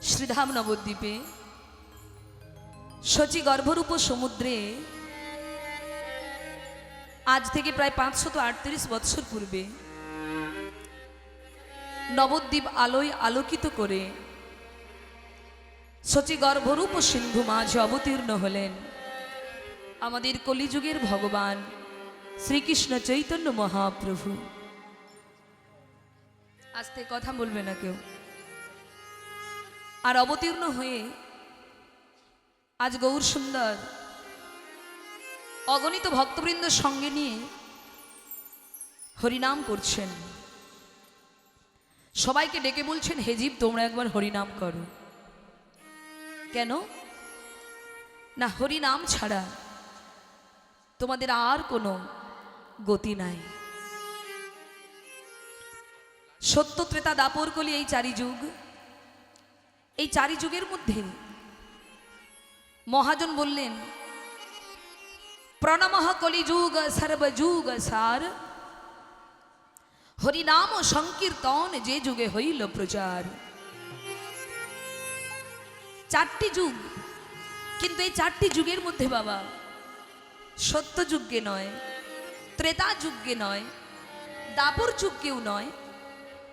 শ্রীধাম নবদ্বীপে শচী গর্ভরূপ সমুদ্রে আজ থেকে প্রায় 538 বৎসর পূর্বে নবদ্বীপ আলোয় আলোকিত করে শচী গর্ভরূপ সিন্ধু মাঝে অবতীর্ণ হলেন আমাদের কলিযুগের ভগবান শ্রীকৃষ্ণ চৈতন্য মহাপ্রভু। আস্তে কথা বলবে না কেউ। আর অবতীর্ণ হয়ে আজ গৌর সুন্দর অগণিত ভক্তবৃন্দ সঙ্গে নিয়ে হরিনাম করছেন। সবাইকে ডেকে বলছেন, হে জীব, তোমরা একবার হরিনাম করো। কেন না? হরিনাম ছাড়া তোমাদের আর কোনো গতি নাই। সত্য, ত্রেতা, দাপর, কলি, এই চারি যুগ, এই চারি যুগের মধ্যে মহাজন বললেন, প্রণমঃ কলিযুগ সর্বযুগ সার, হরিনাম সংকীর্তন যে যুগে হইল প্রচার। চারটি যুগ, কিন্তু এই চারটি যুগের মধ্যে বাবা সত্য যুগে নয়, ত্রেতা যুগে নয়, দাপর যুগেও নয়,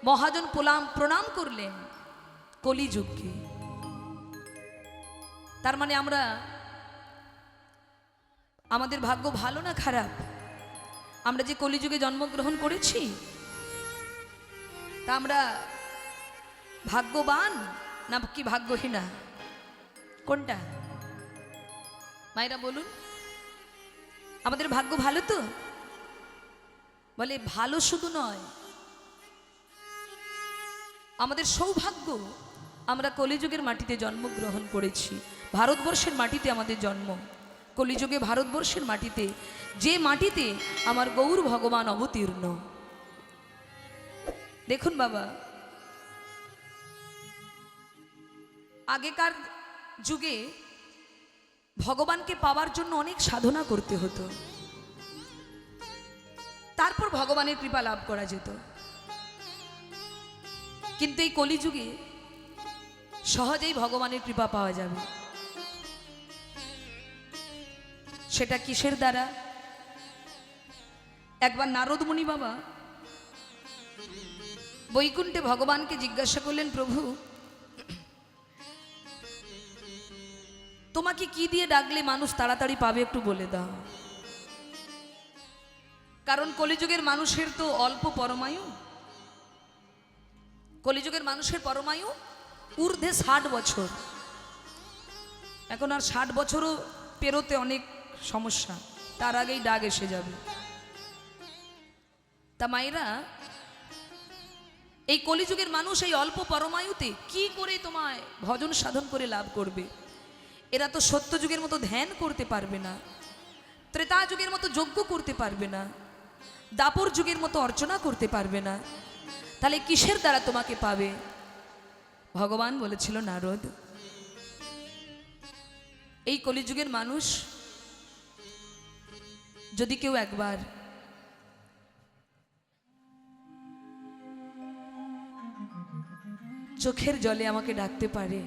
মহাজন প্রণাম করলেন কলিযুগকে। তার মানে আমাদের ভাগ্য ভালো না খারাপ? আমরা যে কলিযুগে জন্মগ্রহণ করেছি, তা আমরা ভাগ্যবান না কি ভাগ্যহীনা? কোনটা মায়েরা বলুন? আমাদের ভাগ্য ভালো তো? বলে ভালো শুধু নয়, আমাদের সৌভাগ্য আমরা কলিযুগের মাটিতে জন্মগ্রহণ করেছি। ভারতবর্ষের মাটিতে আমাদের জন্ম, কলিযুগে ভারতবর্ষের মাটিতে, যে মাটিতে আমার গৌর ভগবান অবতীর্ণ। দেখুন বাবা, আগেকার যুগে ভগবানকে পাওয়ার জন্য অনেক সাধনা করতে হতো, তারপর ভগবানের কৃপা লাভ করা যেত। কিন্তু এই কলিযুগে সহজেই ভগবানের কৃপা পাওয়া যাবে। সেটা কিসের দ্বারা? একবার নারদ মুনি বাবা বৈকুণ্ঠে ভগবানকে জিজ্ঞাসা করলেন, প্রভু তোমাকে কি দিয়ে ডাকলে মানুষ তাড়াতাড়ি পাবে, একটু বলে দাও। কারণ কলিযুগের মানুষের তো অল্প পরমায়ু, কলিযুগের মানুষের পরমায়ু ঊর্ধ্বে 60 বছর। এখন আর 60 বছরও পেরোতে অনেক সমস্যা, তার আগেই ডাক এসে যাবে। তা মায়েরা, এই কলিযুগের মানুষ এই অল্প পরমায়ুতে কি করে তোমায় ভজন সাধন করে লাভ করবে? এরা তো সত্য যুগের মতো ধ্যান করতে পারবে না, ত্রেতা যুগের মতো যজ্ঞ করতে পারবে না, দাপর যুগের মতো অর্চনা করতে পারবে না। তাহলে কিসের দ্বারা তোমাকে পাবে? ভগবান বলেছিল, নারদ, এই কলিযুগের মানুষ যদি কেউ একবার চোখের জলে আমাকে ডাকতে পারে,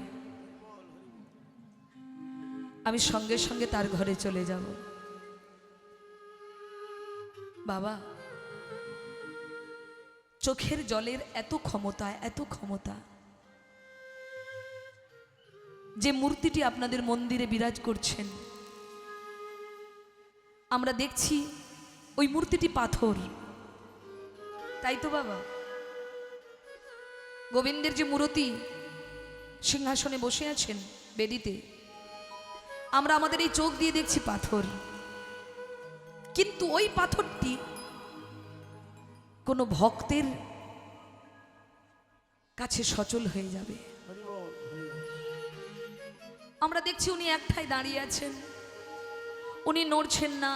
আমি সঙ্গে সঙ্গে তার ঘরে চলে যাব। বাবা, চোখের জলের এত ক্ষমতা, এত ক্ষমতা, যে মূর্তিটি আপনাদের মন্দিরে বিরাজ করছেন, আমরা দেখছি ওই মূর্তিটি পাথর, তাই তো বাবা? গোবিন্দের যে মূর্তি সিংহাসনে বসে আছেন বেদিতে, আমরা আমাদের এই চোখ দিয়ে দেখছি পাথর, কিন্তু ওই পাথরটি কোনো ভক্তের কাছে সচল হয়ে যাবে। আমরা দেখছি উনি একঠায় দাঁড়িয়ে আছেন, উনি নড়ছেন না,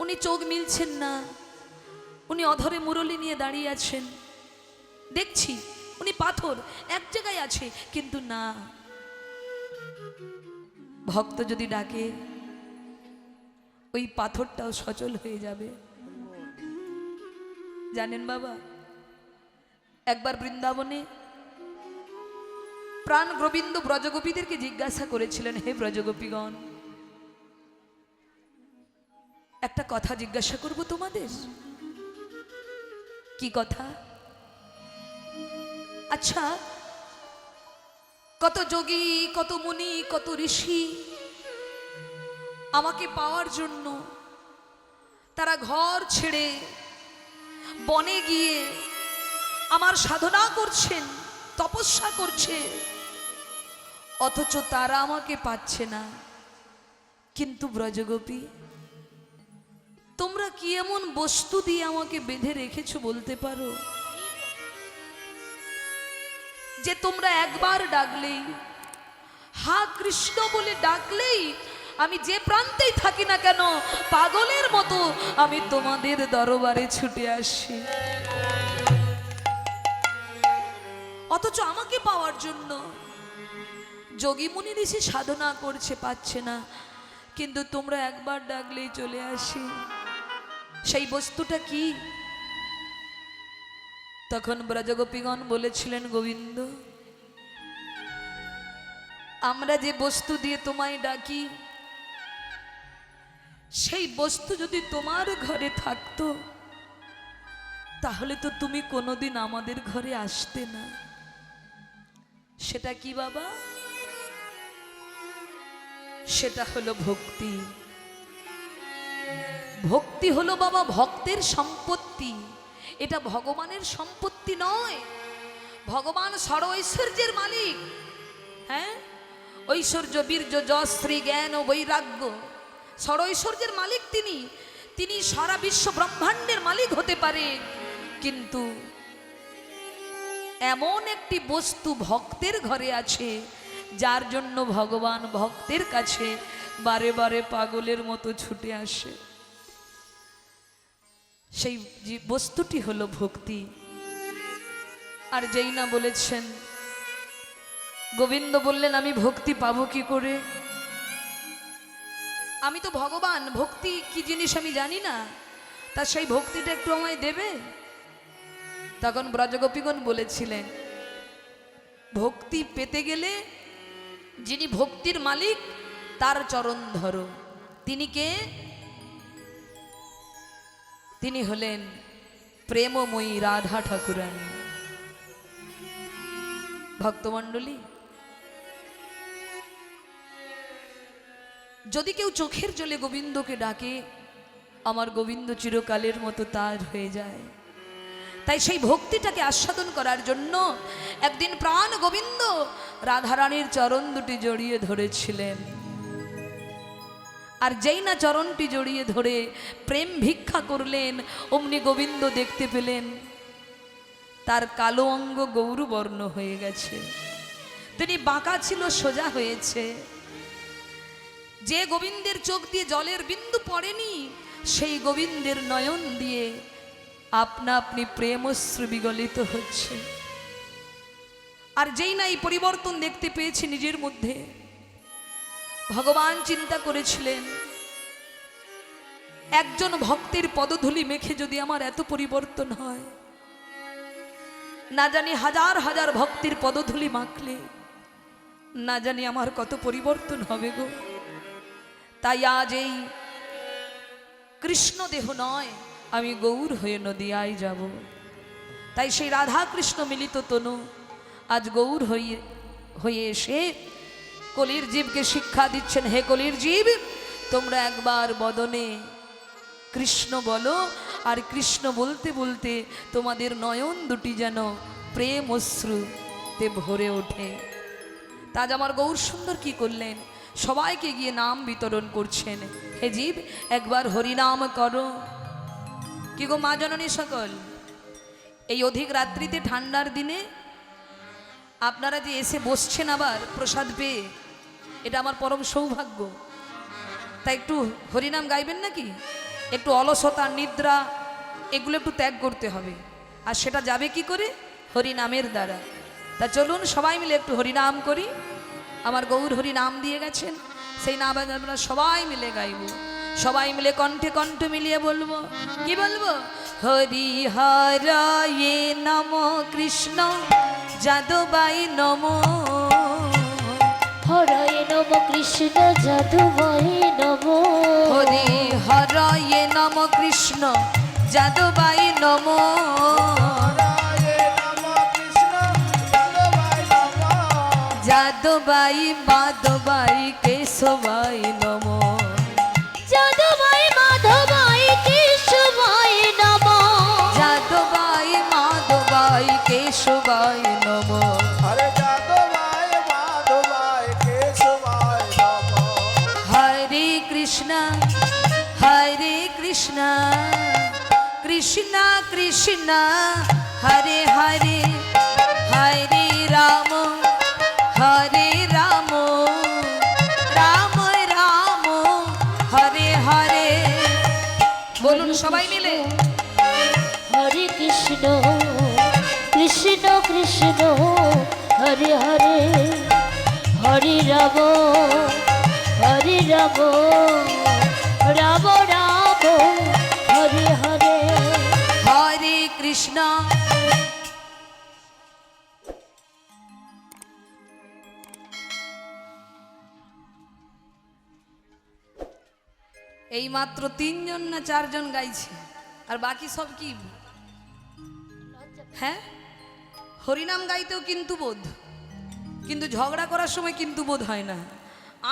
উনি চোখ মিলছেন না, উনি অধরে মুরলি নিয়ে দাঁড়িয়ে আছেন, দেখছি উনি পাথর এক জায়গায় আছে, কিন্তু না, ভক্ত যদি ডাকে ওই পাথরটাও সচল হয়ে যাবে। জানেন বাবা, একবার বৃন্দাবনে প্রাণ গোবিন্দ ব্রজগোপীদেরকে জিজ্ঞাসা করেছিলেন, হে ব্রজগোপীগণ, একটা কথা জিজ্ঞাসা করব তোমাদের। কি কথা? আচ্ছা, কত যোগী, কত মুনি, কত ঋষি আমাকে পাওয়ার জন্য তারা ঘর ছেড়ে বনে গিয়ে আমার সাধনা করছেন, তপস্যা করছে, অথচ তারা আমাকে পাচ্ছে না। কিন্তু ব্রজগোপী, তোমরা কি এমন বস্তু দিয়ে আমাকে বেঁধে রেখেছো বলতে পারো, যে তোমরা একবার ডাকলেই, হা কৃষ্ণ বলে ডাকলেই আমি যে প্রান্তেই থাকি না কেন পাগলের মতো আমি তোমাদের দরবারে ছুটে আসি, অথচ আমাকে পাওয়ার জন্য যোগী মুনি ঋষি সাধনা করছে, পাচ্ছে না, কিন্তু তোমরা একবার ডাকলেই চলে আসি। সেই বস্তুটা কি? তখন ব্রজগোপীগণ বলেছিলেন, গোবিন্দ, আমরা যে বস্তু দিয়ে তোমায় ডাকি, সেই বস্তু যদি তোমার ঘরে থাকতো তাহলে তো তুমি কোনোদিন আমাদের ঘরে আসতে না। সেটা কি বাবা? সেটা হলো ভক্তি। ভক্তি হলো বাবা ভক্তের সম্পত্তি, এটা ভগবানের সম্পত্তি নয়। ভগবান সর ঐশ্বর্যের মালিক। হ্যাঁ, ঐশ্বর্য, বীর্য, যশ, শ্রী, জ্ঞান ও বৈরাগ্য, সর ঐশ্বর্যের মালিক তিনি। তিনি সারা বিশ্ব ব্রহ্মাণ্ডের মালিক হতে পারে, কিন্তু এমন একটি বস্তু ভক্তের ঘরে আছে যার জন্য ভগবান ভক্তের কাছে বারে বারে পাগলের মতো ছুটে আসে। সেই বস্তুটি হলো ভক্তি। আর যেই না বলেছেন, গোবিন্দ বললেন, আমি ভক্তি পাবো কি করে? আমি তো ভগবান, ভক্তি কি জিনিস আমি জানি না, তা সেই ভক্তিটা একটু আমায় দেবে? তখন ব্রজগোপীগণ বলেছিলেন, ভক্তি পেতে গেলে যিনি ভক্তির মালিক তার চরণ ধরো। তিনি কে? তিনি হলেন প্রেমময়ী রাধা ঠাকুরানী। ভক্তমণ্ডলী, যদি কেউ চোখের জলে গোবিন্দকে ডাকে, আমার গোবিন্দ চিরকালের মতো তার হয়ে যায়। তাই সেই ভক্তিটাকে আস্বাদন করার জন্য একদিন প্রাণ গোবিন্দ রাধারানীর চরণ দুটি জড়িয়ে ধরেছিলেন। আর যেই না চরণটি জড়িয়ে ধরে প্রেম ভিক্ষা করলেন, অমনি গোবিন্দ দেখতে পেলেন তার কালো অঙ্গ গৌরবর্ণ হয়ে গেছে। তিনি বাঁকা ছিল, সোজা হয়েছে। যে গোবিন্দের চোখ দিয়ে জলের বিন্দু পড়েনি, সেই গোবিন্দের নয়ন দিয়ে আপনা আপনি প্রেমশ্রু বিগলিত হচ্ছে। আর যেই না এই পরিবর্তন দেখতে পেয়েছে নিজের মধ্যে, ভগবান চিন্তা করেছিলেন, একজন ভক্তের পদধূলি মেখে যদি আমার এত পরিবর্তন হয়, না জানি হাজার হাজার ভক্তের পদধূলি মাখলে না জানি আমার কত পরিবর্তন হবে গো। তাই আজ এই কৃষ্ণ দেহ নয়, আমি গৌর হয়ে নদিয়ায় যাব। তাই সেই রাধা কৃষ্ণ মিলিত তনু আজ গৌর হয়ে এসে কলির জীবকে শিক্ষা দিচ্ছেন, হে কলির জীব, তোমরা একবার বদনে কৃষ্ণ বলো, আর কৃষ্ণ বলতে বলতে তোমাদের নয়ন দুটি যেন প্রেম অশ্রুতে ভরে ওঠে। তা আজ আমার গৌর সুন্দর কি করলেন? সবাইকে গিয়ে নাম বিতরণ করছেন, হে জীব একবার হরিনাম করো। কি গো মা জননী সকল, এই অধিক রাত্রিতে ঠান্ডার দিনে আপনারা যে এসে বসছেন আবার প্রসাদ পেয়ে, এটা আমার পরম সৌভাগ্য। তাই একটু হরিনাম গাইবেন নাকি? একটু অলসতা, নিদ্রা এগুলো একটু ত্যাগ করতে হবে। আর সেটা যাবে কি করে? হরিনামের দ্বারা। তা চলুন সবাই মিলে একটু হরিনাম করি। আমার গৌর হরি নাম দিয়ে গেছেন, সেই নাম আমরা সবাই মিলে গাইব। সবাই মিলে কণ্ঠে কণ্ঠ মিলিয়ে বলবো। কি বলবো? হরি হরায়ে নমঃ, কৃষ্ণ যাদবাই নমঃ। যাদবায় নমো। হরি হরয়ে নম কৃষ্ণ যাদবায় নমো। যাদবাই মাধবাই কেশবাই নমো। যাদবায় মাধবায় কেশবায় নমো। যাদবাই মাধবাই কেশবাই নমো। হরে যাদবায় মাধবায় কেশবায় নমঃ। হরে কৃষ্ণ কৃষ্ণ কৃষ্ণ হরে হরে হরে রাম রাম রাম হরে হরে। বলুন সবাই মিলে। হরে কৃষ্ণ কৃষ্ণ কৃষ্ণ হরে হরে হরে রাম রাম রাম হরে হরে। হরে কৃষ্ণ। এই মাত্র 3 জন না 4 জন গাইছে, আর বাকি সব কি? হ্যাঁ, হরিনাম গাইতেও কিন্তু বোধ, কিন্তু ঝগড়া করার সময় কিন্তু বোধ হয় না,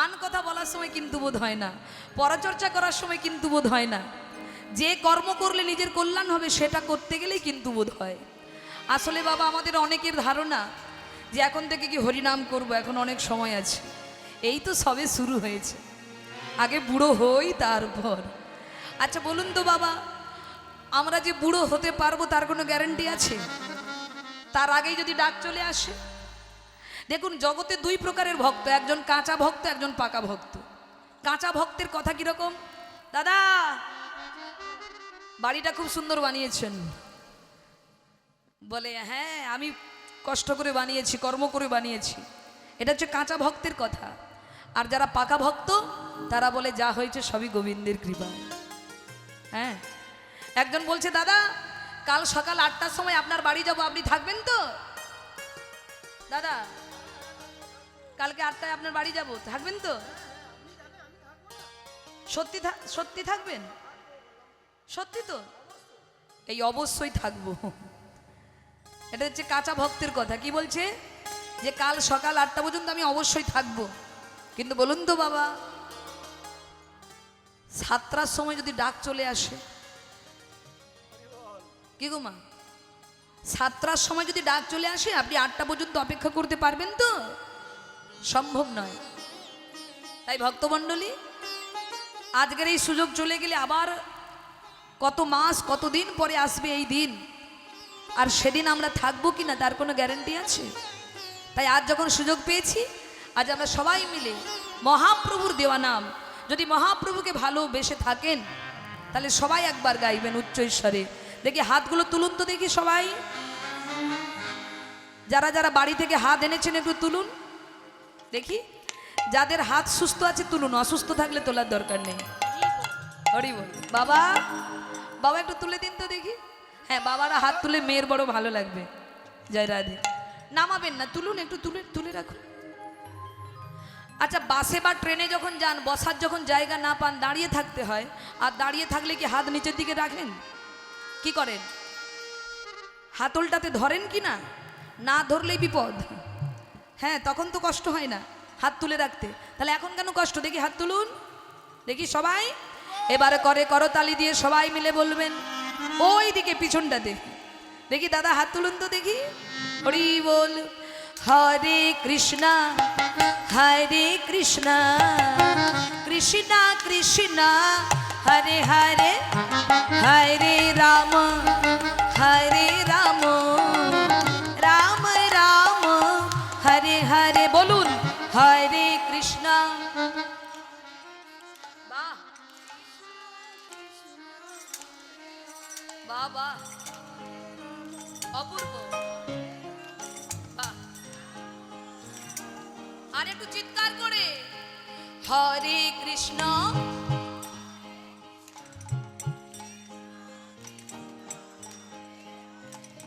আন কথা বলার সময় কিন্তু বোধ হয় না, পরচর্চা করার সময় কিন্তু বোধ হয় না। যে কর্ম করলে নিজের কল্যাণ হবে সেটা করতে গেলেই কিন্তু বোধ হয়। আসলে বাবা, আমাদের অনেকের ধারণা যে এখন থেকে কি হরিনাম করব, এখন অনেক সময় আছে। এই তো সবে শুরু হয়েছে, আগে বুড়ো হই তারপর। আচ্ছা বলুন তো বাবা, আমরা যে বুড়ো হতে পারবো তার কোনো গ্যারান্টি আছে? তার আগেই যদি ডাক চলে আসে। দেখুন, জগতে 2 প্রকারের ভক্ত, একজন কাঁচা ভক্ত, একজন পাকা ভক্ত। কাঁচা ভক্তের কথা কিরকম? দাদা, বাড়িটা খুব সুন্দর বানিয়েছেন। বলে হ্যাঁ, আমি কষ্ট করে বানিয়েছি, কর্ম করে বানিয়েছি। এটা হচ্ছে কাঁচা ভক্তের কথা। আর যারা পাকা ভক্ত তারা বলে যা হয়েছে সবই গোবিন্দের কৃপা। হ্যাঁ, একজন বলছে দাদা, কাল সকাল 8টার সময় আপনার বাড়ি যাব, আপনি থাকবেন তো? দাদা, কালকে 8টায় আপনার বাড়ি যাব, থাকবেন তো? সত্যি থাকবেন? সত্যি তো? এই অবশ্যই থাকবো। এটা হচ্ছে কাঁচা ভক্তের কথা। কি বলছে? যে কাল সকাল 8টা পর্যন্ত আমি অবশ্যই থাকবো। কিন্তু বলুন তো বাবা, 7টার সময় যদি ডাক চলে আসে, কি গো মা, 7টার সময় যদি ডাক চলে আসে, আপনি 8টা পর্যন্ত অপেক্ষা করতে পারবেন তো? সম্ভব নয়। তাই ভক্তমণ্ডলী, আজকের এই সুযোগ চলে গেলে আবার কত মাস, কতদিন পরে আসবে এই দিন, আর সেদিন আমরা থাকবো কিনা তার কোনো গ্যারান্টি আছে? তাই আজ যখন সুযোগ পেয়েছি, আজ আমরা সবাই মিলে মহাপ্রভুর দেওয়া নাম, যদি মহাপ্রভুকে ভালোবেসে থাকেন তাহলে সবাই একবার গাইবেন উচ্চ ঈশ্বরে। দেখি হাতগুলো তুলুন তো দেখি সবাই। যারা যারা বাড়ি থেকে হাত এনেছেন একটু তুলুন দেখি। যাদের হাত সুস্থ আছে তুলুন, অসুস্থ থাকলে তোলার দরকার নেই। হরি বল। বাবা, বাবা একটু তুলে দিন তো দেখি। হ্যাঁ, বাবারা হাত তুলে মেয়ের বড় ভালো লাগবে। জয় রাধে। নামাবেন না, তুলুন, একটু তুলে তুলে রাখুন। আচ্ছা, বাসে বা ট্রেনে যখন যান, বসার যখন জায়গা না পান, দাঁড়িয়ে থাকতে হয়। আর দাঁড়িয়ে থাকলে কি হাত নিচের দিকে রাখেন? কি করেন? হাতলটাতে ধরেন কি না? না ধরলেই বিপদ। হ্যাঁ, তখন তো কষ্ট হয় না হাত তুলে রাখতে, তাহলে এখন কেন কষ্ট? দেখি হাত তুলুন দেখি সবাই। এবারে করে করতালি দিয়ে সবাই মিলে বলবেন, ওই দিকে পিছনটাতে দেখি। দাদা হাত তুলুন তো দেখি। হরি বল। হরে কৃষ্ণ কৃষ্ণ কৃষ্ণ হরে হরে হরে রাম রাম রাম হরে হরে। বলুন হরে কৃষ্ণ। বাহ বাহ বাহ, অপূর্ব। আর একটু চিৎকার করে হরে কৃষ্ণ।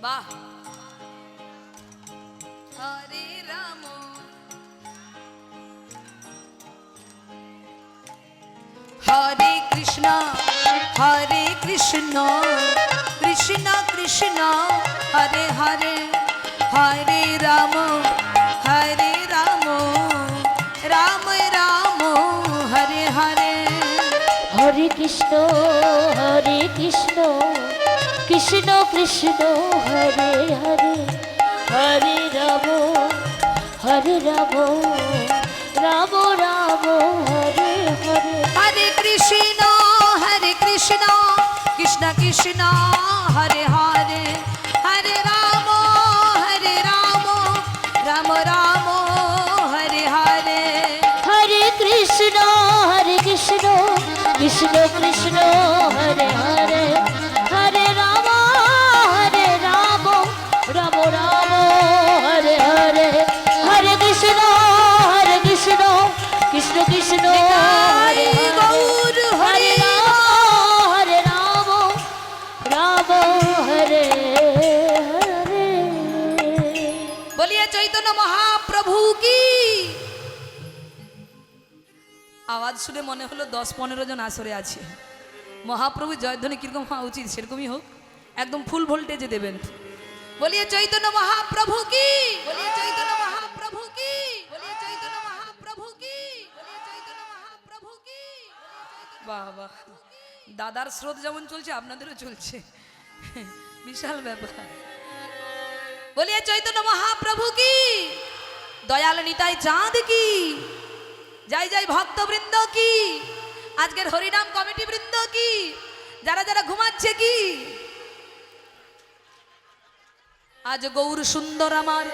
বাহ। হরে রাম হরে কৃষ্ণ কৃষ্ণ কৃষ্ণ হরে হরে হরে রাম রাম রাম হরে হরে। হরে কৃষ্ণ কৃষ্ণ কৃষ্ণ হরে হরে হরে রাম রাম রাম হরে হরে। হরে কৃষ্ণ কৃষ্ণ কৃষ্ণ হরে হরে হরে রাম রাম রাম হরে হরে। হরে কৃষ্ণ কৃষ্ণ কৃষ্ণ হরে হরে হরে রাম রাম রাম হরে হরে। হরে কৃষ্ণ কৃষ্ণ কৃষ্ণ হরে গৌর হরে হরে রাম রাম হরে হরে। বলিয়ে চৈতন্য মহাপ্রভু কি। আওয়াজ শুনে মনে হলো 10-15 জন আসরে আছে। মহাপ্রভু জয়ধ্বনি কিরকম হওয়া উচিত সেরকমই হোক, একদম ফুল ভোল্টেজে দেবেন। বলিয়ে চৈতন্য মহাপ্রভু কি, বলিয়ে চৈতন্য মহাপ্রভু কি, বলিয়ে চৈতন্য মহাপ্রভু কি, বলিয়ে চৈতন্য মহাপ্রভু কি। বাহ বাহ, দাদার স্রোত যেমন চলছে আপনাদেরও চলছে, বিশাল ব্যাপার। বলিয়ে চৈতন্য মহাপ্রভু কি, দয়াল নিতাই চাঁদ কি, যাই যাই ভক্তবৃন্দ কি, আজকের হরিনাম কমিটি বৃন্দ কি, যারা যারা ঘুমাচ্ছে কি। আজ গৌর সুন্দর আমার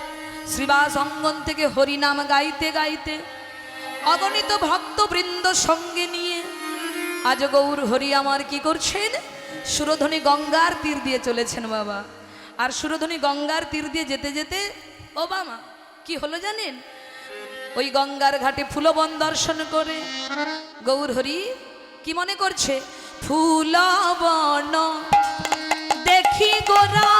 শ্রীবাস অঙ্গন থেকে হরিনাম গাইতে গাইতে অগণিত ভক্তবৃন্দ সঙ্গে নিয়ে আজ গৌর হরি আমার কি করছেন, সুরধ্বনি গঙ্গার তীর দিয়ে চলেছেন বাবা। আর সুরধ্বনি গঙ্গার তীর দিয়ে যেতে যেতে ও বাবা কি হলো জানেন, ওই গঙ্গার ঘাটে ফুলবন দর্শন করে গৌর হরি কি মনে করছে, ফুলবন দেখি গোরা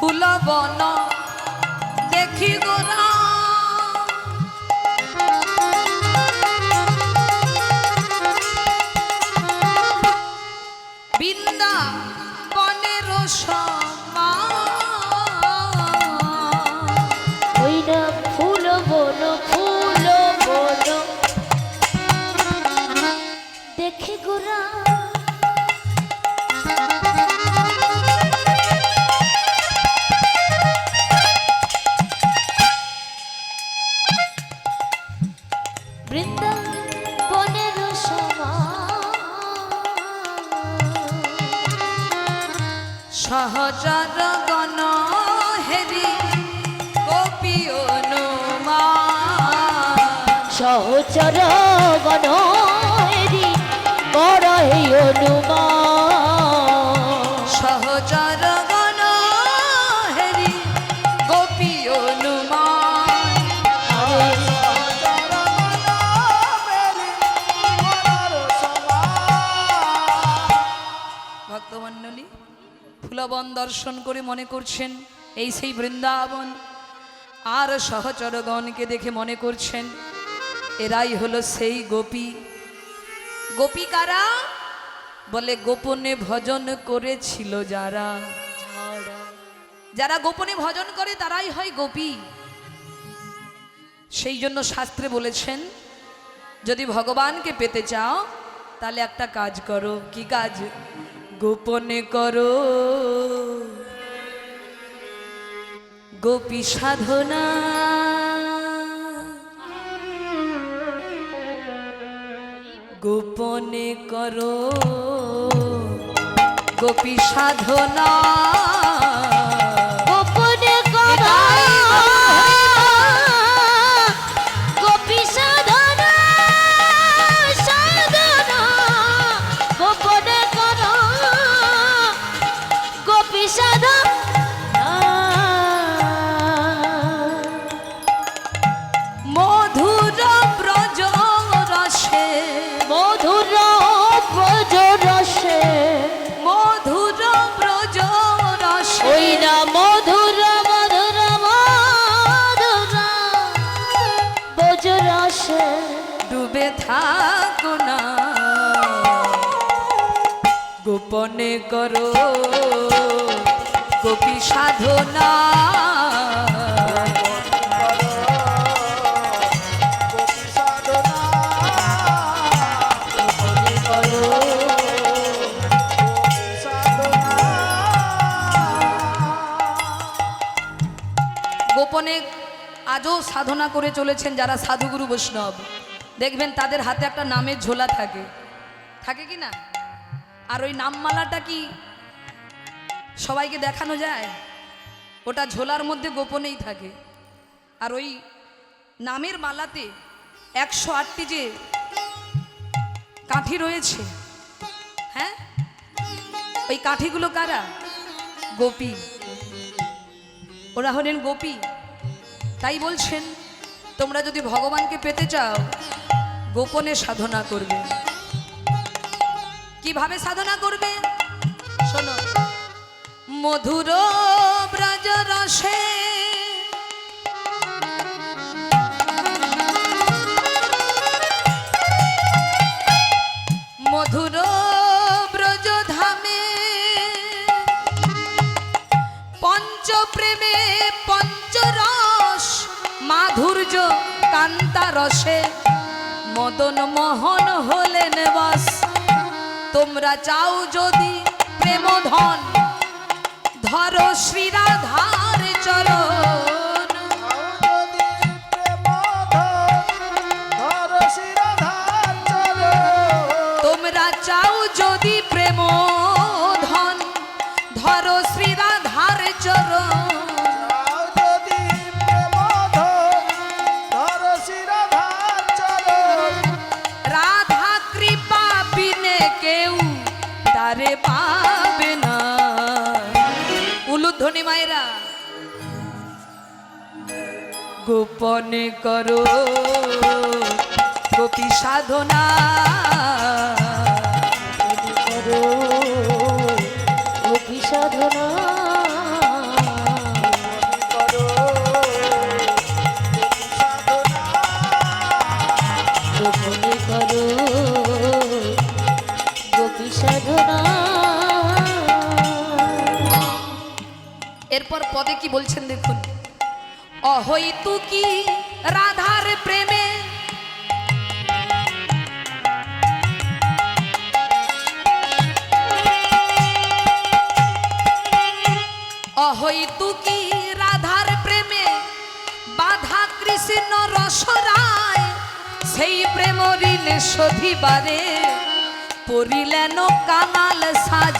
ফুলবন দেখি গোরা বৃন্দা বনের সমা ওই না ফুল বন দেখি গোরা। বৃন্দাবনের সহচর গণ হেরি গোপী অনুমা, সহচর গণ হেরি বড় অনুমা, সহচর গণ হেরি গোপী অনুমা। ভক্তমণ্ডলী ফুলবন দর্শন করে মনে করছেন এই সেই বৃন্দাবন, আর সহচরগণকে দেখে মনে করছেন এরাই হলো সেই গোপী। গোপিকারা বলে গোপনে ভজন করেছিল যারা, যারা গোপনে ভজন করে তারাই হয় গোপী। সেই জন্য শাস্ত্রে বলেছেন যদি ভগবানকে পেতে চাও তাহলে একটা কাজ করো। কি কাজ? গোপনে করো গোপী সাধনা। গোপনে করো গোপী সাধনা। গোপনে করো গোপী সাধনা সাধনা। গোপনে করো গোপী সাধনা। মধুর ব্রজ রসে মধুর ব্রজ রসে মধুর ব্রজ রসে ওই না মধুর মধুর মধুর ব্রজ রসে ডুবে থাকো না। গোপনে করো গোপী সাধনা। গোপী সাধনা করো গোপনে আজও সাধনা করে চলেছেন যারা সাধুগুরু বৈষ্ণব। দেখবেন তাদের হাতে একটা নামের ঝোলা থাকে, থাকে কি না? আর ওই নামমালাটা কি সবাইকে দেখানো যায়? ওটা ঝোলার মধ্যে গোপনেই থাকে। আর ওই নামের মালাতে 108টি যে কাঠি রয়েছে, হ্যাঁ, ওই কাঠিগুলো কারা? গোপী। ওরা হলেন গোপী। তাই বলছেন তোমরা যদি ভগবানকে পেতে চাও গোপনে সাধনা করবে। কিভাবে সাধনা করবে শোনো। মধুর ব্রজ রসে মধুর ব্রজ ধামে পঞ্চপ্রেমে পঞ্চরস মাধুর্য কান্তা রসে মদন মোহন হলেন বস। তোমরা চাও যদি প্রেম ধন ধরো শ্রীরাধার চরণ। তোমরা চাও যদি প্রেম ধন ধরো শ্রীরাধার চরণ। রাধা কৃপা বিনে কেউ তারে পাবে না। উলুধ্বনি মায়েরা গোপনে করো গোপী সাধনা। করো গোপী সাধনা। গোপনে করো গোপী সাধনা। এরপর পদে কি বলছেন দেখুন। অহৈতু কি রাধার প্রেমে অহৈতু কি রাধার প্রেমে বাধা কৃষ্ণ রসরায় সেই প্রেম ঋণ শোধিবারে পরিলেন কাঙাল সাজ।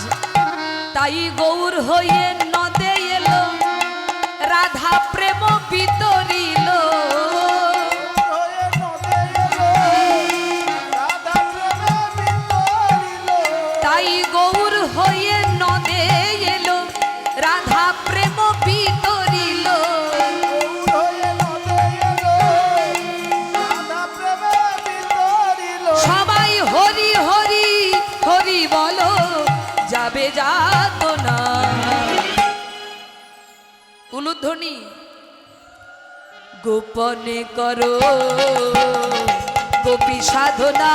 তাই গৌর হয়ে নদে এলো রাধা প্রেম বিতরিল। তাই গৌর হয়ে নদে এলো রাধা প্রেম বিতরিল। সবাই হরি হরি হরি বলো যাবে যাত না। উলুধ্বনি গোপনে করো গোপী সাধনা।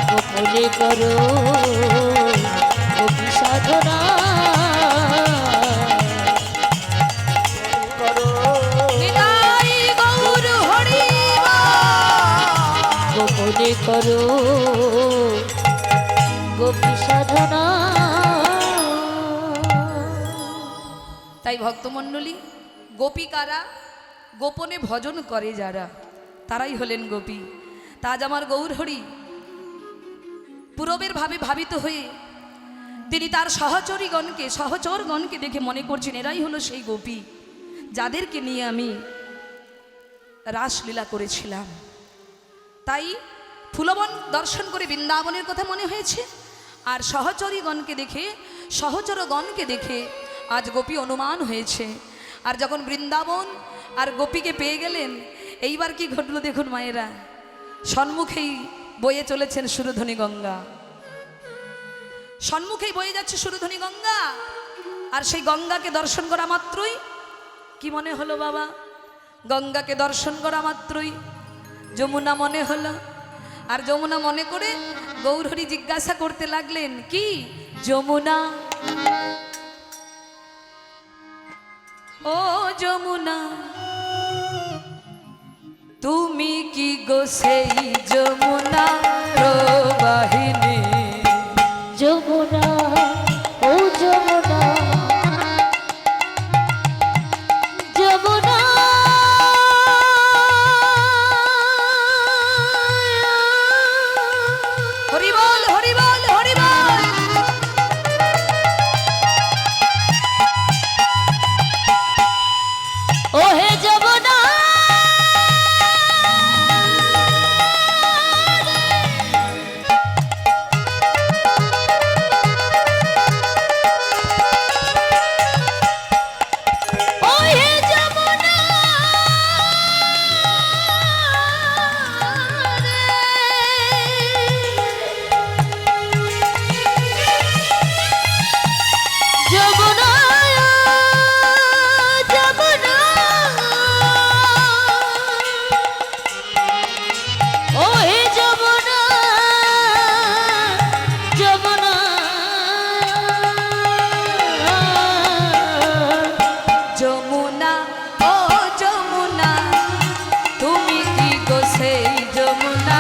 গোপনে করো গোপী সাধনা। করো গোপী সাধনা। তাই ভক্তমণ্ডলী, গোপী কারা? গোপনে ভজন করে যারা, তারাই হলেন গোপী। তা আজ আমার গৌরহরি পূরবের ভাবে ভাবিত হয়ে তিনি তার সহচরগণকে দেখে মনে করছেন এরাই হলো সেই গোপী যাদেরকে নিয়ে আমি রাসলীলা করেছিলাম। তাই ফুলবন দর্শন করে বৃন্দাবনের কথা মনে হয়েছে, আর সহচরগণকে দেখে আজ গোপী অনুমান হয়েছে। আর যখন বৃন্দাবন আর গোপীকে পেয়ে গেলেন, এইবার কি ঘটলো দেখুন মায়েরা। সম্মুখেই বয়ে চলেছেন সুরধ্বনি গঙ্গা, সম্মুখেই বয়ে যাচ্ছে সুরধ্বনি গঙ্গা। আর সেই গঙ্গাকে দর্শন করা মাত্রই কি মনে হলো বাবা? গঙ্গাকে দর্শন করা মাত্রই যমুনা মনে হলো। আর যমুনা মনে করে গৌরহরি জিজ্ঞাসা করতে লাগলেন, কি যমুনা, ও যমুনা তুমি কি গো সেই যমুনা প্রবাহিনী? যমুনা, ও যমুনা, যমুনা হরি বল, হরি বল, হরি বল। ও হে যমুনা, ও হে যমুনা যমুনা, যমুনা, ও হে যমুনা, যমুনা, যমুনা, ও যমুনা তুমি কি গো সেই যমুনা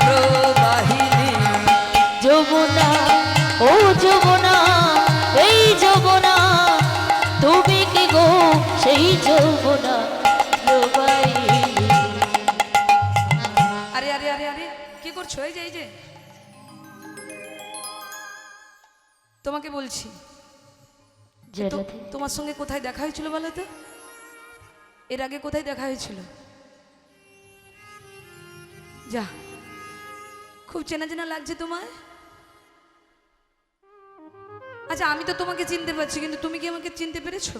প্রবাহিনী? যমুনা, ও যমুনা, এই যমুনা তুমি কি গো সেই যমুনা প্রবাহিনী। আরে আরে আরে আরে কি করছো? এই যে তোমাকে বলছি, তোমার সঙ্গে কোথায় দেখা হয়েছিল বলো তো? এর আগে কোথায় দেখা হয়েছিল? যা, খুব চেনা চেনা লাগছে তোমায়। আচ্ছা, আমি তো তোমাকে চিনতে পারছি, কিন্তু তুমি কি আমাকে চিনতে পেরেছো?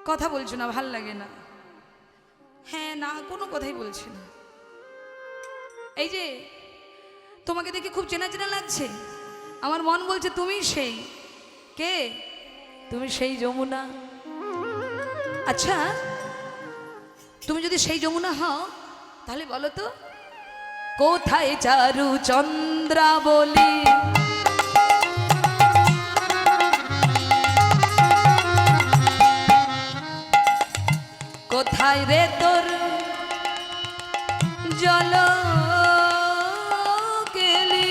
কথা বলছো না, ভাল লাগে না। হ্যাঁ না, কোনো কথাই বলছি না। এই যে তোমাকে দেখে খুব চেনা চেনা লাগছে, আমার মন বলছে তুমি সেই। কে? তুমি সেই যমুনা। আচ্ছা, তুমি যদি সেই যমুনা হও তাহলে বলো তো, কোথায় চারু চন্দ্রাবলী? কোথায় রে তোর জল কেলি?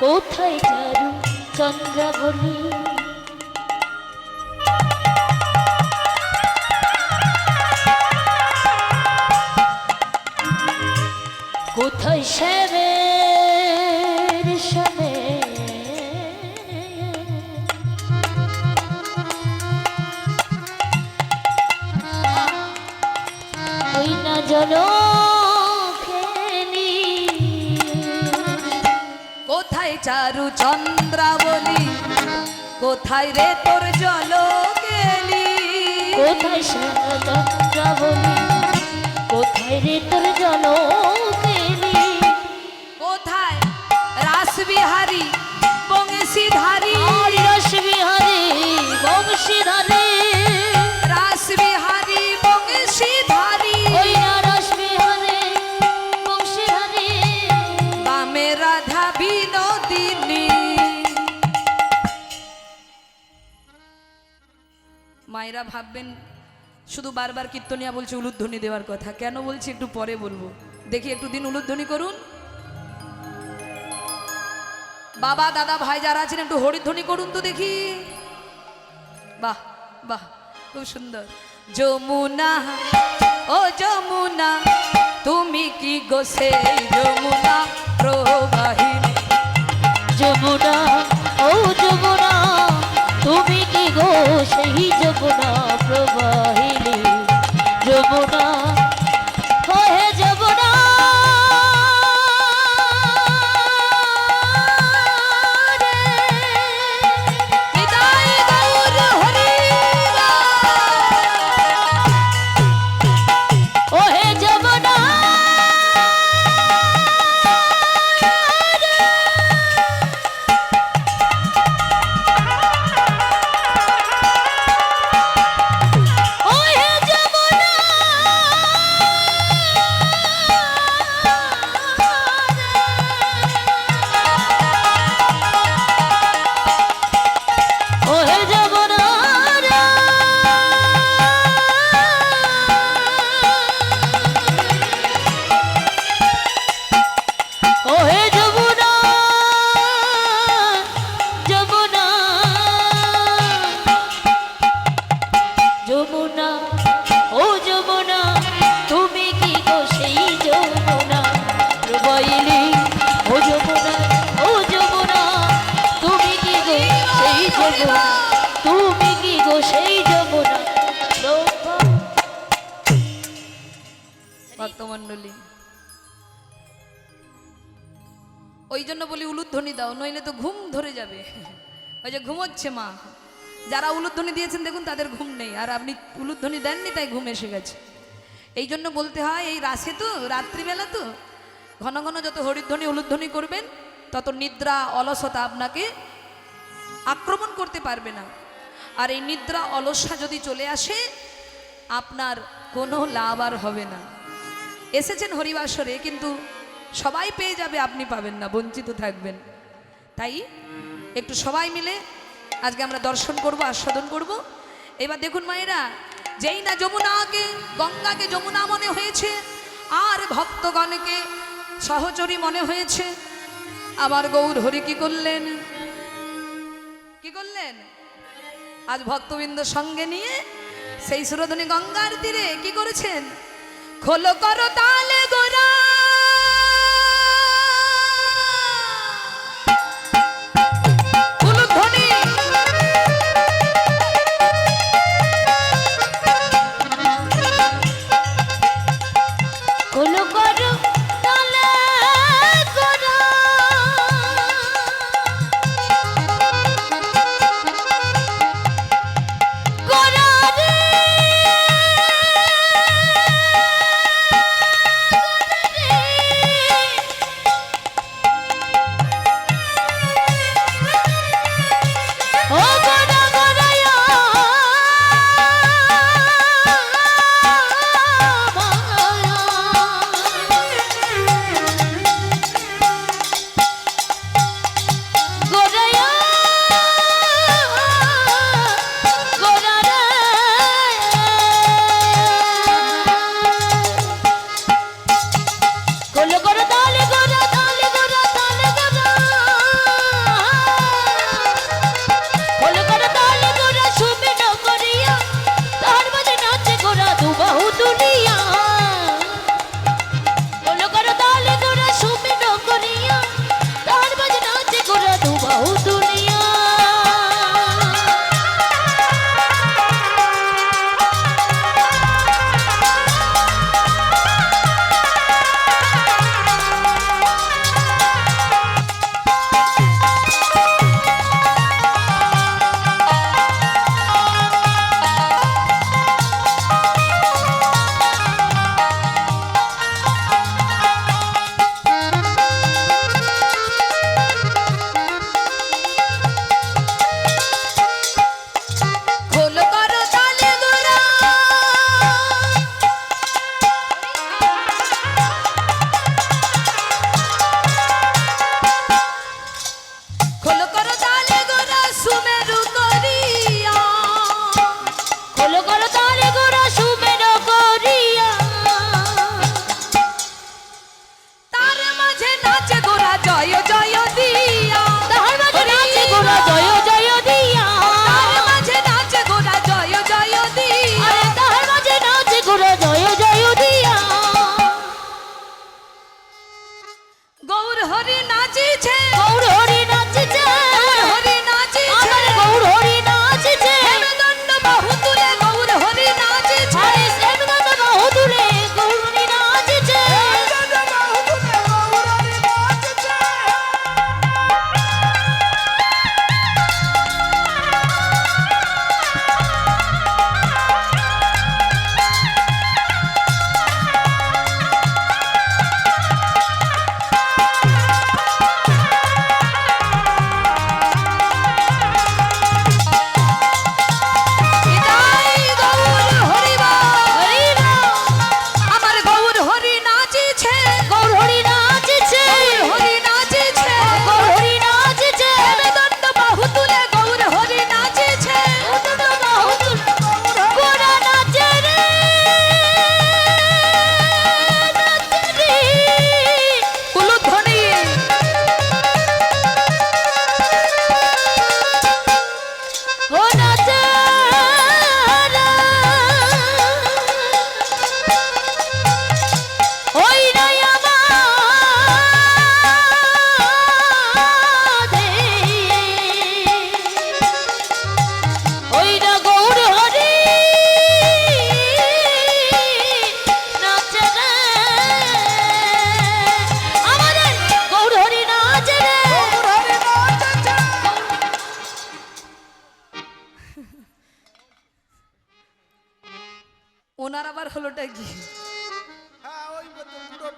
কোথায় চারু চন্দ্রাবলী? কোথায় শ্যামের শ্যামে? ওই না জল খেলি। কোথায় চারু চন্দ্রাবলী? কোথায় রে তোর জল কেলি? কোথায় শ্যামা চন্দ্রাবলী? কোথায় রে তোর জল কেলি? কোথায় রাসবিহারী বংশীধারী? রসবিহারী বংশীধারী, রাসবিহারী বংশীধারী, ওই না রসবিহারী বংশীধারী। বামে রাধা বিনোদিনী। মায়েরা ভাববেন শুধু বারবার কীর্তনিয়া বলছে উলুধ্বনি দেওয়ার কথা, কেন বলছি একটু পরে বলবো। দেখি একটু দিন উলুধ্বনি করুন। বাবা দাদা ভাই যারা আছেন একটু হরিধ্বনি করুন তো দেখি। বাহ বাহ, খুব সুন্দর। যমুনা ও যমুনা তুমি কি গো সেই যমুনা প্রবাহিনী। যমুনা ও যমুনা তুমি কি গো সেই যমুনা প্রবাহিনী। যমুনা ও হে যমুনা রে। নিতাই গৌর হরি ও হে যমুনা ও হে যমুনা ও হে যমুনা রে। ও হে যমুনা যমুনা যমুনা ও যমুনা তুমি কি গো সেই যমুনা প্রবাহিনী। ও যমুনা ও যমুনা তুমি কি গো সেই যমুনা। তুমি কি গো সেই যমুনা ভক্তমণ্ডলী, ওই জন্য বলি উলুধ্বনি দাও, নইলে তো ঘুম ধরে যাবে। ওই যে ঘুমোচ্ছে মা, যারা উলুধ্বনি দিয়েছেন দেখুন তাদের ঘুম নেই, আর আপনি উলুধ্বনি দেননি তাই ঘুম এসে গেছে। এই জন্য বলতে হয় এই রাসে তো রাত্রিবেলা তো ঘন ঘন যত হরিধ্বনি উলুধ্বনি করবেন তত নিদ্রা অলসতা আপনাকে আক্রমণ করতে পারবে না। আর এই নিদ্রা অলসা যদি চলে আসে আপনার কোনো লাভ আর হবে না। এসেছেন হরিবাসরে কিন্তু সবাই পেয়ে যাবে, আপনি পাবেন না, বঞ্চিত থাকবেন। তাই একটু সবাই মিলে আজকে আমরা দর্শন করব, আস্বাদন করব। এবার দেখুন মায়েরা, যেই না যমুনাকে গঙ্গাকে যমুনা মনে হয়েছে আর ভক্তগণকে সহচরী মনে হয়েছে, আবার গৌর হরি কি করলেন, কি করলেন? আজ ভক্তবৃন্দ সঙ্গে নিয়ে সেই সুরধনী গঙ্গার তীরে কি করেছেন? খোলো করো তালে গোরা, উলুধ্বনি কোন করো তালে গোরা। গোরা রে ও গোরা গোরায়া মায়া।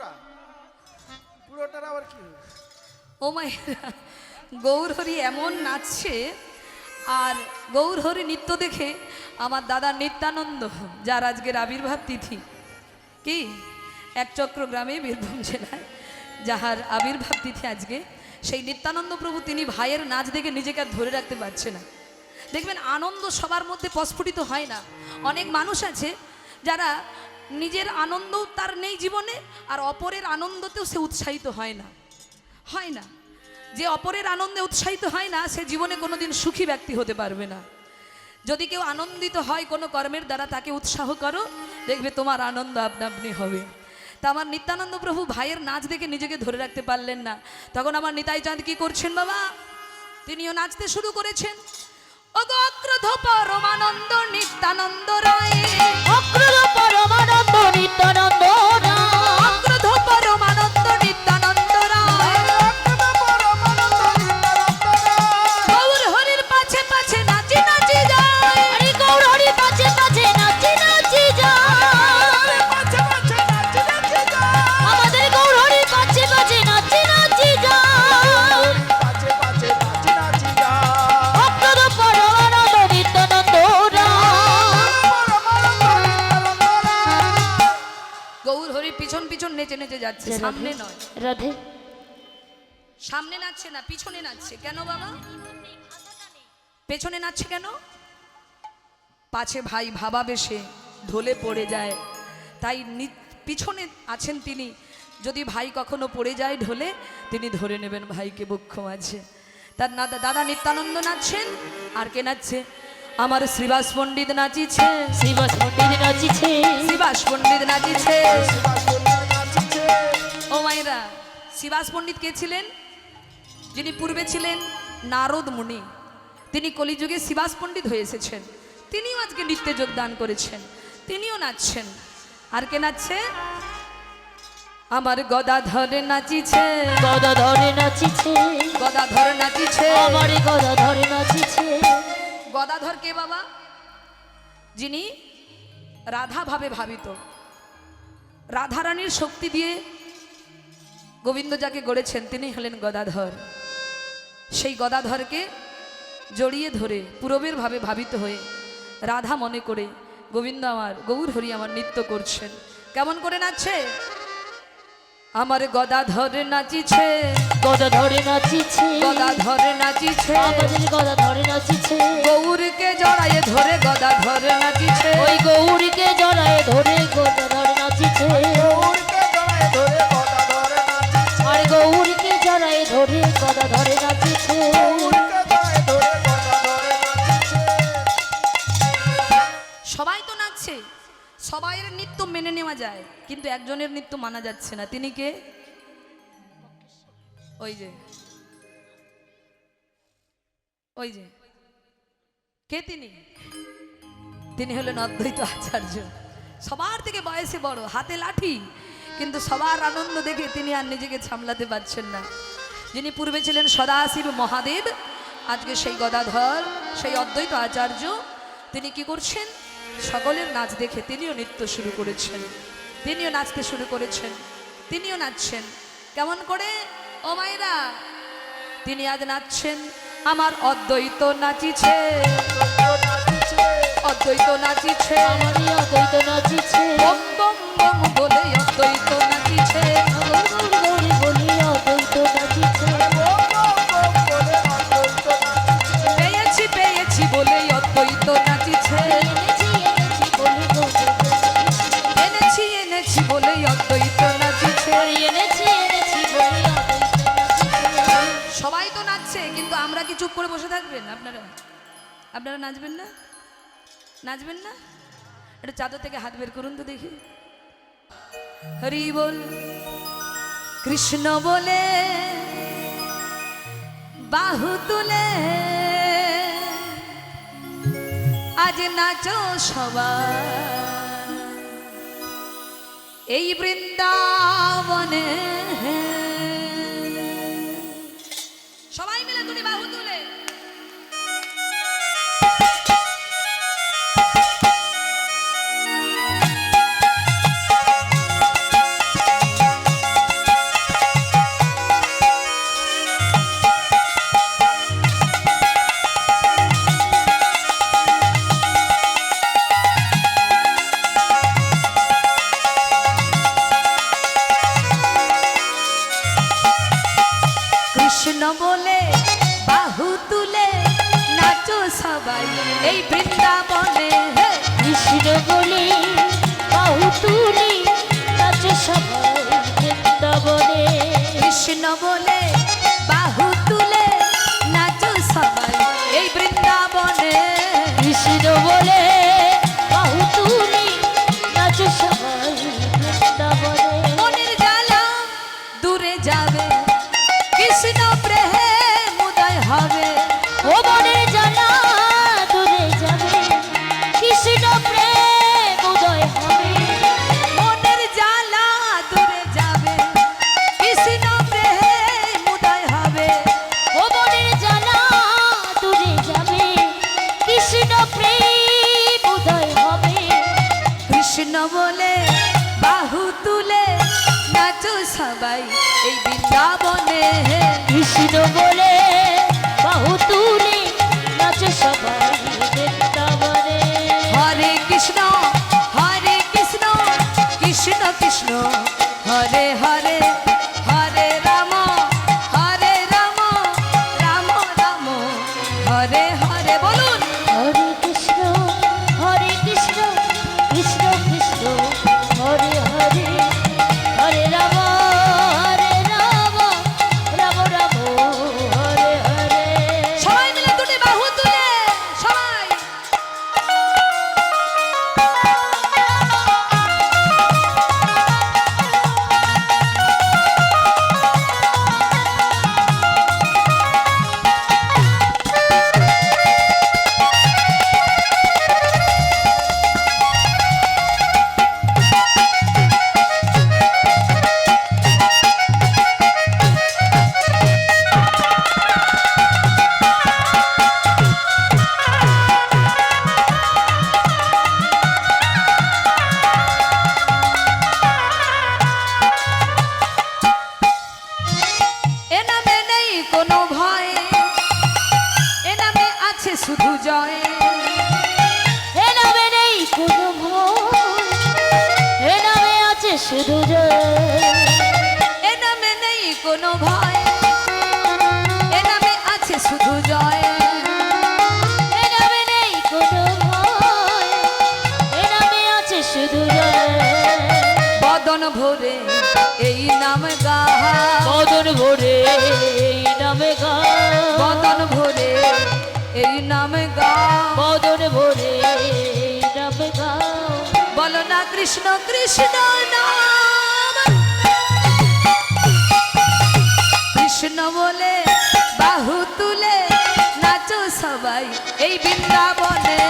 পুরোটা পুরোটার আবার কি হলো? ও মায়েরা, গৌরহরি এমন নাচছে, আর গৌরহরি নৃত্য দেখে আমার দাদা নিত্যানন্দ, যার আজকের আবির্ভাব তিথি, কি এক চক্রগ্রামে বীরভূম জেলায় যাহার আবির্ভাব তিথি আজকে, সেই নিত্যানন্দ প্রভু তিনি ভাইয়ের নাচ দেখে নিজেকে আর ধরে রাখতে পারছে না। দেখবেন আনন্দ সবার মধ্যে প্রস্ফুটিত হয় না। অনেক মানুষ আছে যারা নিজের আনন্দও তার নেই জীবনে, আর অপরের আনন্দতেও সে উৎসাহিত হয় না। হয় না, যে অপরের আনন্দে উৎসাহিত হয় না সে জীবনে কোনোদিন সুখী ব্যক্তি হতে পারবে না। যদি কেউ আনন্দিত হয় কোনো কর্মের দ্বারা, তাকে উৎসাহ করো, দেখবে তোমার আনন্দ আপনা আপনি হবে। তা আমার নিত্যানন্দ প্রভু ভাইয়ের নাচ দেখে নিজেকে ধরে রাখতে পারলেন না। তখন আমার নিতাই চাঁদ কি করছেন বাবা, তিনিও নাচতে শুরু করেছেন। ওগো অক্রোধ পরমানন্দ নিত্যানন্দ রায়, অক্রোধ পরমানন্দ নিত্যানন্দ রায়, অক্রোধ পরমানন্দ নিত্যানন্দ রায়, গৌর হরির পাছে পাছে নাচি নাচি যায়, আরে গৌর হরির পাছে পাছে নাচি নাচি যায়, আমাদের গৌর হরির পাছে পাছে নাচি নাচি যায়, অক্রোধ পরমানন্দ নিত্যানন্দ রায়। গৌর হরি পিছন পিছন নেচে নেচে যাচ্ছে, সামনে নয়। রাধে সামনে নাচছে না, পিছনে নাচছে। কেন বাবা পেছনে নাচছে কেন? পাছে ভাই ভাবাবেশে ঢলে পড়ে যায়, তাই পিছনে আছেন তিনি। যদি ভাই কখনো পড়ে যায় ঢলে, তিনি ধরে নেবেন ভাইকে বক্ষ মাঝে। তার দাদা নিত্যানন্দ নাচছেন, আর কে নাচছে? আমার শ্রীবাস পণ্ডিত নাচিছে, শ্রীবাস পণ্ডিত নাচিছে, শ্রীবাস পণ্ডিত নাচিছে। ও মায়েরা, শ্রীবাস পণ্ডিত কে ছিলেন? যিনি পূর্বে ছিলেন নারদ মুনি, তিনি কলিযুগে শ্রীবাস পণ্ডিত হয়ে এসেছেন। তিনিও আজকে নৃত্যে যোগদান করেছেন, তিনিও নাচছেন। আর কে নাচছে? আমার গদাধর নাচিছে, গদাধর নাচিছে, গদাধর নাচিছে, আমার গদাধর নাচিছে। গদাধর কে বাবা? যিনি রাধা ভাবে ভাবিত, রাধারানীর শক্তি দিয়ে গোবিন্দ যাকে গড়েছেন তিনি হলেন গদাধর। সেই গদাধরকে জড়িয়ে ধরে পূরবের ভাবে ভাবিত হয়ে রাধা মনে করে গোবিন্দ আমার, গৌর হরি আমার নৃত্য করছেন। কেমন করে নাচছে? আমার গদাধর নাচিছে, গদাধর নাচিছে, গদাধর নাচিছে, আমাদের গদাধর নাচিছে, গৌরকে জড়ায়ে ধরে গদাধর নাচিছে, ওই গৌরীকে জড়ায় ধরে গদাধর নাচিছে, আর গৌরীকে জড়ায় ধরে গদাধর নাচিছে। সবাই তো নাচছে, সবাইয়ের নৃত্য মেনে নেওয়া যায়, কিন্তু একজনের নৃত্য মানা যাচ্ছে না। তিনি কে? ওই যে, ওই যে কে তিনি? তিনি হলেন অদ্বৈত আচার্য। সবার থেকে বয়সে বড়, হাতে লাঠি, কিন্তু সবার আনন্দ দেখে তিনি আর নিজেকে সামলাতে পারছেন না। যিনি পূর্বে ছিলেন সদাশিব মহাদেব, আজকে সেই গদাধর, সেই অদ্বৈত আচার্য, তিনি কি করছেন? সকলের নাচ দেখে তিনিও নৃত্য শুরু করেছেন, তিনিও নাচতে শুরু করেছেন, তিনিও নাচছেন। কেমন করে? ও মায়েরা, তিনি আজ নাচছেন। আমার অদ্বৈত নাচিছে, অদ্বৈত নাচিছে, আমারই অদ্বৈত নাচিছে, বম বম বম বলে অদ্বৈত নাচিছে, গৌরী বলি অদ্বৈত নাচিছে, পেয়েছি পেয়েছি বলে অদ্বৈত নাচিছে, এনেছি এনেছি বলি অদ্বৈত নাচিছে, এনেছি এনেছি বলে অদ্বৈত নাচিছে। এনেছি এনেছি বলি অদ্বৈত নাচিছে। সবাই তো নাচছে, কিন্তু আমরা কি চুপ করে বসে থাকবেন? আপনারা আপনারা নাচবেন না? নাচবেন না? এটা চাদর থেকে হাত বের করুন তো দেখি। হরি বল কৃষ্ণ বলে বাহু তুলে আজ নাচো সবাই এই বৃন্দাবনে। সবাই মিলে তুমি বাহু তুলে কৃষ্ণ বলে বাহু তুলে নাচো সবাই এই বৃন্দাবনে হে। কৃষ্ণ বলে বাহু তুলি নাচ সবাই বৃন্দাবনে। কৃষ্ণ বলে বাহু তুলে নাচো সবাই এই বৃন্দাবনে। কৃষ্ণ বলে বাহু তুলি নাচ সবাই বৃন্দাবনে। মনের জ্বালা দূরে যাবে কৃষ্ণ প্রেম উদয় হবে। ও মনের জ্বালা দূরে যাবে কৃষ্ণ প্রেম উদয় হবে। মনের জ্বালা দূরে যাবে কৃষ্ণ প্রেম উদয় হবে। ও মনের জ্বালা দূরে যাবে কৃষ্ণ প্রেম উদয় হবে। কৃষ্ণ বলে বাহু তুলে নাচো সবাই এই বৃন্দাবনে। কৃষ্ণ বলে বাহু তুলি নাচ সবাই বৃন্দাবনে। হরে কৃষ্ণ কৃষ্ণ কৃষ্ণ হরে হরে হরে রাম রাম রাম হরে হরে বলুন। হরে কৃষ্ণ কৃষ্ণ কৃষ্ণ হরে হরে হরে রাম রাম রাম হরে হরে। সবাই মিলে দুটি বাহু তুলে সবাই। এ নামে নেই কোনো ভয়, এ নামে আছে শুধু জয়। এ নামে নেই কোনো ভয়, এ নামে আছে শুধু জয়। এ নামে নেই কোনো ভয়, এ নামে আছে শুধু জয়। এ নামে নেই কোনো ভয়, এ নামে আছে শুধু জয়। বদন ভরে এই নাম গাহা, বদন ভরে এই নামে গা, বদন ভরে এই নাম গা। বদন ভরে এই নামে গা। বলো না কৃষ্ণ কৃষ্ণ নাম। কৃষ্ণ বলে বাহু তুলে নাচো সবাই এই বৃন্দাবনে।